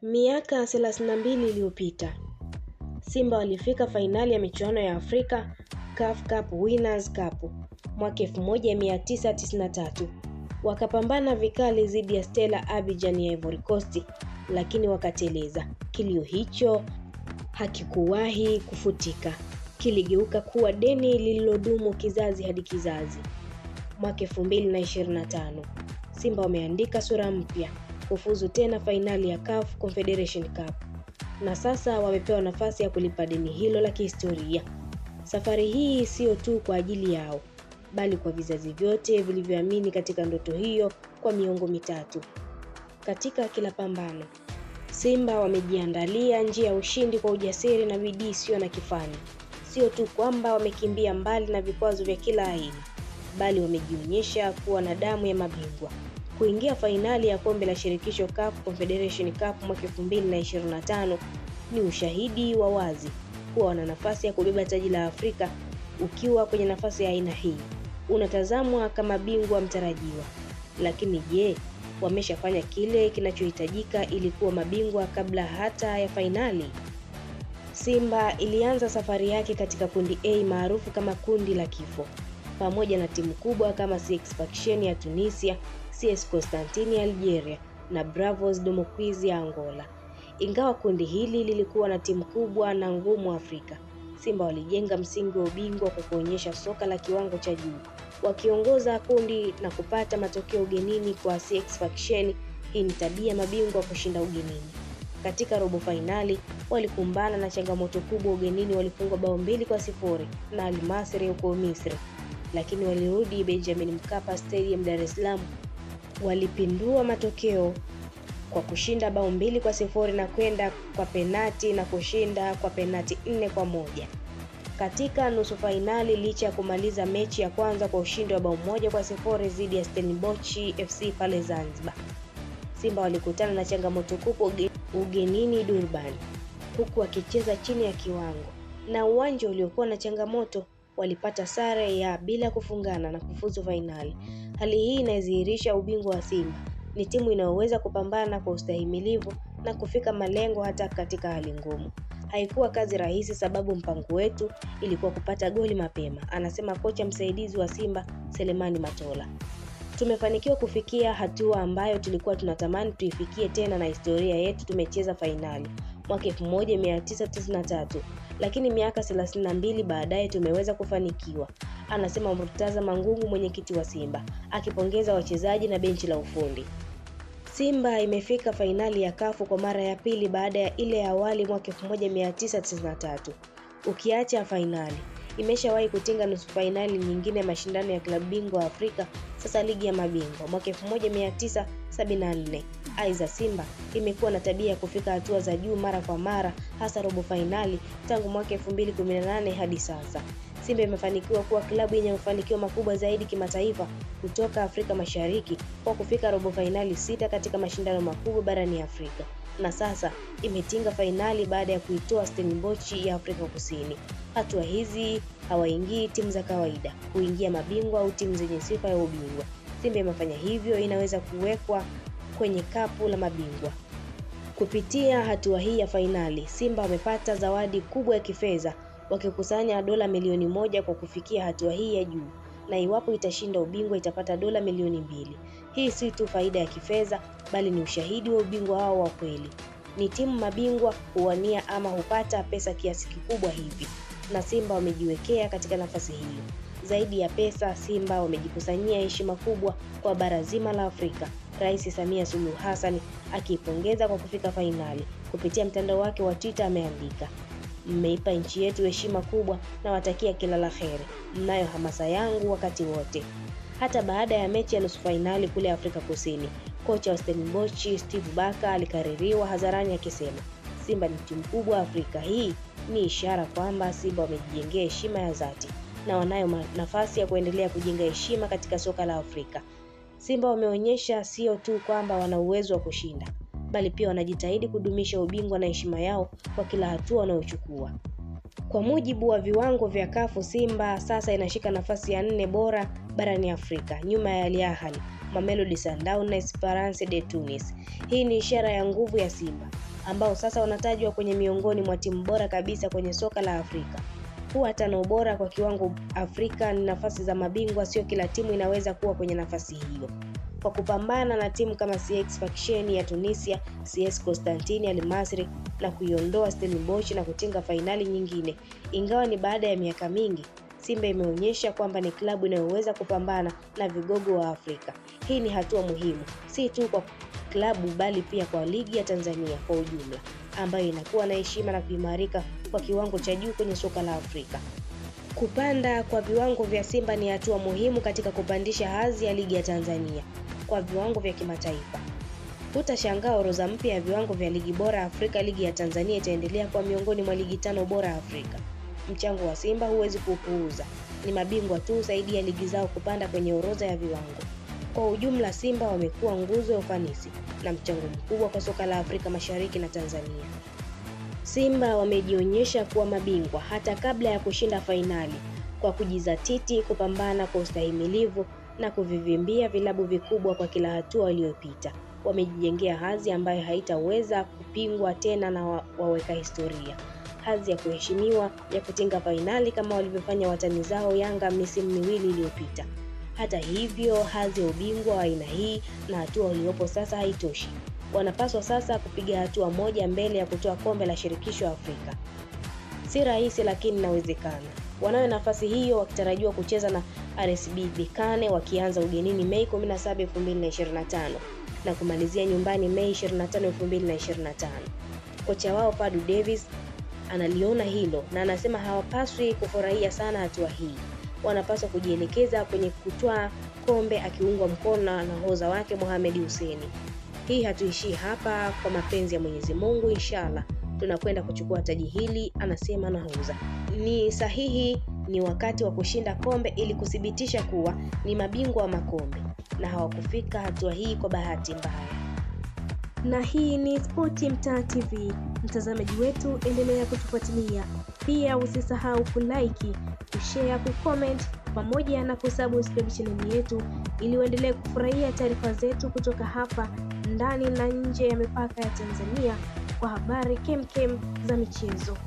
Miaka 32 iliyopita, Simba walifika fainali ya michuano ya Afrika CAF Cup Winners Cup mwaka 1993. Wakapambana vikali dhidi ya Stella Abidjan ya Ivory Coast, lakini wakateleza. Kilio hicho hakikuwahi kufutika. Kiligeuka kuwa deni lililodumu kizazi hadi kizazi. Mwaka 2025, Simba wameandika sura mpya, kufuzu tena fainali ya CAF Confederation Cup, na sasa wamepewa nafasi ya kulipa deni hilo la kihistoria. Safari hii sio tu kwa ajili yao, bali kwa vizazi vyote vilivyoamini katika ndoto hiyo kwa miongo mitatu. Katika kila pambano, Simba wamejiandalia njia ya ushindi kwa ujasiri na bidii isiyo na kifani. Sio tu kwamba wamekimbia mbali na vikwazo vya kila aina, bali wamejionyesha kuwa na damu ya mabingwa. Kuingia fainali ya kombe la shirikisho CAF Confederation Cup mwaka 2025 ni ushahidi wa wazi kuwa wana nafasi ya kubeba taji la Afrika. Ukiwa kwenye nafasi ya aina hii, unatazamwa kama bingwa mtarajiwa. Lakini je, wameshafanya kile kinachohitajika ili kuwa mabingwa kabla hata ya fainali? Simba ilianza safari yake katika kundi A maarufu kama kundi la kifo, pamoja na timu kubwa kama Sfaxien ya Tunisia, CS Constantine ya Algeria na Bravos Domoquiz ya Angola. Ingawa kundi hili lilikuwa na timu kubwa na ngumu Afrika, Simba walijenga msingi wa ubingwa kwa kuonyesha soka la kiwango cha juu, wakiongoza kundi na kupata matokeo ugenini kwa Sfaxien. Hii ni tabia mabingwa kushinda ugenini. Katika robo fainali walikumbana na changamoto kubwa ugenini, walifungwa bao 2-0 na Al Masry huko Misri, lakini walirudi Benjamin Mkapa Stadium Dar es Salaam, walipindua matokeo kwa kushinda bao 2-0 na kwenda kwa penati na kushinda kwa penati 4-1. Katika nusu fainali, licha ya kumaliza mechi ya kwanza kwa ushindi wa bao 1-0 dhidi ya Stellenbosch FC pale Zanzibar, Simba walikutana na changamoto kubwa ugenini Durban, huku wakicheza chini ya kiwango na uwanja uliokuwa na changamoto. Walipata sare ya bila kufungana na kufuzu fainali. Hali hii inadhihirisha ubingwa wa Simba. Ni timu inayoweza kupambana kwa ustahimilivu na kufika malengo hata katika hali ngumu. Haikuwa kazi rahisi, sababu mpango wetu ilikuwa kupata goli mapema, anasema kocha msaidizi wa Simba Selemani Matola. Tumefanikiwa kufikia hatua ambayo tulikuwa tunatamani tuifikie tena, na historia yetu tumecheza fainali mwaka 1993, lakini miaka 32 baadaye tumeweza kufanikiwa, anasema Murtaza Mangungu, mwenyekiti wa Simba, akipongeza wachezaji na benchi la ufundi. Simba imefika fainali ya CAF kwa mara ya pili baada ya ile ya awali mwaka 1993. Ukiacha fainali, imeshawahi kutinga nusu fainali nyingine ya mashindano ya klabu bingwa Afrika, sasa ligi ya mabingwa mwaka 1974. Aidha, Simba imekuwa na tabia ya kufika hatua za juu mara kwa mara, hasa robo fainali tangu mwaka 2018 hadi sasa. Simba imefanikiwa kuwa klabu yenye mafanikio makubwa zaidi kimataifa kutoka Afrika Mashariki kwa kufika robo fainali 6 katika mashindano makubwa barani Afrika, na sasa imetinga fainali baada ya kuitoa Stellenbosch ya Afrika Kusini. Hatua hizi hawaingii timu za kawaida, huingia mabingwa au timu zenye sifa ya ubingwa. Simba imefanya hivyo, inaweza kuwekwa kwenye kapu la mabingwa. Kupitia hatua hii ya fainali, Simba wamepata zawadi kubwa ya kifedha, wakikusanya dola milioni 1 kwa kufikia hatua hii ya juu, na iwapo itashinda ubingwa itapata dola milioni 2. Hii si tu faida ya kifedha, bali ni ushahidi wa ubingwa wao wa kweli. Ni timu mabingwa huwania ama hupata pesa kiasi kikubwa hivi, na Simba wamejiwekea katika nafasi hiyo. Zaidi ya pesa, Simba wamejikusanyia heshima kubwa kwa bara zima la Afrika. Rais Samia Suluhu Hassan akiipongeza kwa kufika fainali. Kupitia mtandao wake wa Twitter ameandika, mmeipa nchi yetu heshima kubwa na watakia kila la kheri. Mnayo hamasa yangu wakati wote. Hata baada ya mechi ya nusu fainali kule Afrika Kusini, kocha wa Stellenbosch Steve Barker alikaririwa hadharani akisema, Simba ni timu kubwa Afrika. Hii ni ishara kwamba Simba wamejijengea heshima ya dhati na wanayo nafasi ya kuendelea kujenga heshima katika soka la Afrika. Simba wameonyesha sio tu kwamba wana uwezo wa kushinda, bali pia wanajitahidi kudumisha ubingwa na heshima yao kwa kila hatua wanayochukua. Kwa mujibu wa viwango vya CAF, Simba sasa inashika nafasi ya 4 bora barani Afrika, nyuma ya Al Ahly, Mamelodi Sundowns na Esperance de Tunis. Hii ni ishara ya nguvu ya Simba. ambao sasa wanatajwa kwenye miongoni mwa timu bora kabisa kwenye soka la Afrika. Kuwa 5 bora kwa kiwango Afrika ni nafasi za mabingwa, sio kila timu inaweza kuwa kwenye nafasi hiyo. Kwa kupambana na timu kama CX Sfaxien ya Tunisia, CS Constantine Al Masry na kuiondoa Stellenbosch na kutinga fainali nyingine. Ingawa ni baada ya miaka mingi, Simba imeonyesha kwamba ni klabu inayoweza kupambana na vigogo wa Afrika. Hii ni hatua muhimu, si tu kwa klabu bali pia kwa ligi ya Tanzania kwa ujumla, ambayo inakuwa na heshima na kuimarika kwa kiwango cha juu kwenye soka la Afrika. Kupanda kwa viwango vya Simba ni hatua muhimu katika kupandisha hadhi ya ligi ya Tanzania kwa viwango vya kimataifa. Hutashangaa orodha mpya ya viwango vya ligi bora Afrika. Ligi ya Tanzania itaendelea kwa miongoni mwa ligi 5 bora Afrika. Mchango wa Simba huwezi kupuuza. Ni mabingwa tu zaidi ya ligi zao kupanda kwenye orodha ya viwango. Kwa ujumla, Simba wamekuwa nguzo ya ufanisi na mchango mkubwa kwa soka la Afrika Mashariki na Tanzania. Simba wamejionyesha kuwa mabingwa hata kabla ya kushinda fainali kwa kujizatiti, kupambana kwa ustahimilivu na kuvivimbia vilabu vikubwa kwa kila hatua iliyopita. Wamejijengea hadhi ambayo haitaweza kupingwa tena na waweka historia. Hadhi ya kuheshimiwa ya kutinga fainali kama walivyofanya watani zao Yanga misimu miwili iliyopita. Hata hivyo, hadhi ya ubingwa wa aina hii na hatua iliyopo sasa haitoshi. Wanapaswa sasa kupiga hatua moja mbele ya kutoa kombe la shirikisho Afrika. Si rahisi, lakini inawezekana. Wanayo nafasi hiyo wakitarajiwa kucheza na RSB Berkane wakianza ugenini Mei 17, 2025 na kumalizia nyumbani Mei 25, 2025. Kocha wao Fadu Davis analiona hilo na anasema hawapaswi kufurahia sana hatua hii. Wanapaswa kujielekeza kwenye kutoa kombe, akiungwa mkono na nahodha wake Mohamed Hussein. Hii hatuishii hapa, kwa mapenzi ya Mwenyezi Mungu inshallah tunakwenda kuchukua taji hili, anasema nahodha. Ni sahihi, ni wakati wa kushinda kombe ili kuthibitisha kuwa ni mabingwa wa makombe na hawakufika hatua hii kwa bahati mbaya. Na hii ni Spoti Mtaa TV. Mtazamaji wetu, endelea kutufuatilia. Pia usisahau kulike, kushare, kucomment pamoja na kusubscribe channel yetu ili uendelee kufurahia taarifa zetu kutoka hapa ndani na nje ya mipaka ya Tanzania kwa habari kemkem za michezo.